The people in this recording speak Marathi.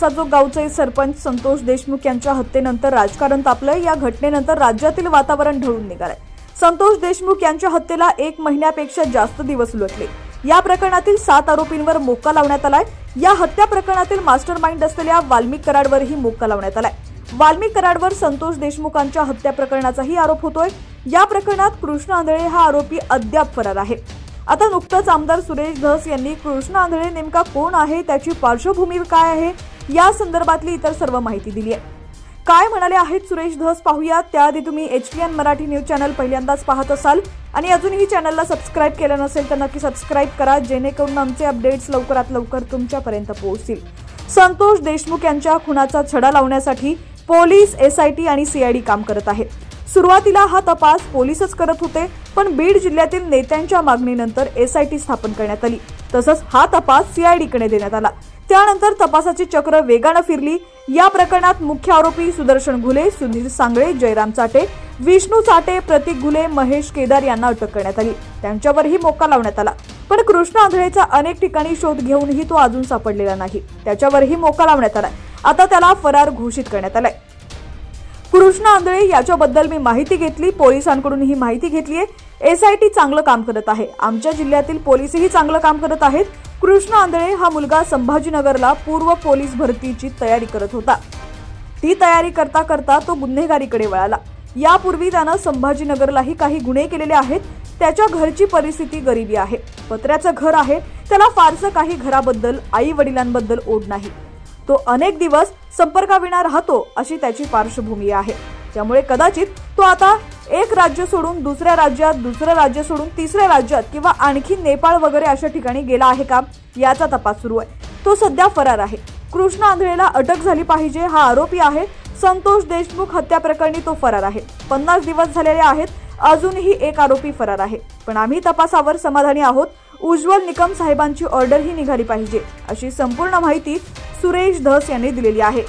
साजोग गावचे सरपंच संतोष देशमुख यांच्या हत्येनंतर राजकारण तापलंय। या घटनेनंतर राज्यातील वातावरण ढवळून निघालंय। संतोष देशमुख यांच्या हत्येला 1 महिन्यापेक्षा जास्त दिवस उलटले। या प्रकरणातील 7 आरोपींवर मोक्का लावण्यात आलाय। या हत्या प्रकरणातील मास्टरमाइंड असलेल्या वाल्मिक कराडवरही मोक्का लावण्यात आलाय। वाल्मिक कराडवर संतोष देशमुखांच्या हत्या प्रकरणाचाही आरोप होतोय। या प्रकरणात कृष्ण आंधळे हा आरोपी अद्याप फरार आहे। आता नुकतंच आमदार सुरेश धस यांनी कृष्ण आंधळे नेमका कोण आहे, त्याची पार्श्वभूमी काय आहे, या संदर्भातली इतर सर्व माहिती दिली आहे। काय म्हणाले आहेत सुरेश धस पाहूया। त्याआधी तुम्ही HTN मराठी न्यूज चॅनल पहिल्यांदाच पाहत असाल आणि अजूनही चॅनलला सबस्क्राइब केलं नसेल तर नक्की सबस्क्राइब करा, जेणेकरून आमचे अपडेट्स लवकरात लवकर तुमच्यापर्यंत पोहोचतील। संतोष देशमुख यांच्या खुनाचा छडा लावण्यासाठी पोलीस, SIT आणि CID काम करत आहेत। सुरुवातीला हा तपास पोलीसच करत होते, पण बीड जिल्ह्यातील नेत्यांच्या मागणीनंतर SIT स्थापन करण्यात आली। तसंच हा तपास CID कडे देण्यात आला। त्यानंतर तपासाची चक्र वेगाने फिरली। या प्रकरणात मुख्य आरोपी सुदर्शन घुले, सुधीर सांगळे, जयराम चाटे, विष्णू चाटे, प्रतीक घुले, महेश केदार यांना अटक करण्यात आली। त्यांच्यावरही मोक्का लावण्यात आला। पण कृष्ण आंधळेचा अनेक ठिकाणी शोध घेऊनही तो अजून सापडलेला नाही। त्याच्यावरही मोक्का लावण्यात आला। आता त्याला फरार घोषित करण्यात आलाय। कृष्ण आंधळे याच्याबद्दल मी माहिती घेतली, पोलिसांकडून ही माहिती घेतलीये। SIT चांगलं काम करत आहे। आमच्या जिल्ह्यातील पोलीसही चांगलं काम करत आहेत। कृष्ण आंधळे हा मुलगा संभाजीनगरला पूर्व पोलीस भरतीची तयारी करत होता। ती तयारी करता करता तो गुन्हेगारीकडे वळाला। यापूर्वी त्यानं संभाजीनगरलाही काही गुन्हे केलेले आहेत। त्याच्या घरची परिस्थिती गरिबी आहे, पत्र्याचं घर आहे। त्याला फारसं काही घराबद्दल, आई वडिलांबद्दल ओढ नाही। तो अनेक दिवस संपर्काविना राहतो, अशी त्याची पार्श्वभूमी आहे। त्यामुळे कदाचित तो आता एक राज्य सोडून दुसऱ्या राज्यात, दुसरं राज्य सोडून तिसऱ्या राज्यात किंवा आणखी नेपाळ वगैरे अशा ठिकाणी गेला आहे का, याचा तपास सुरू आहे। तो सध्या फरार आहे। कृष्ण आंधळेला अटक झाली पाहिजे, हा आरोपी आहे। संतोष देशमुख हत्या प्रकरणी तो फरार आहे। 50 दिवस झालेले आहेत, अजूनही एक आरोपी फरार आहे। पण आम्ही तपासावर समाधानी आहोत। उज्ज्वल निकम साहेबांची ऑर्डर ही निघाली पाहिजे, अशी संपूर्ण माहिती सुरेश धस यांनी दिलेली आहे।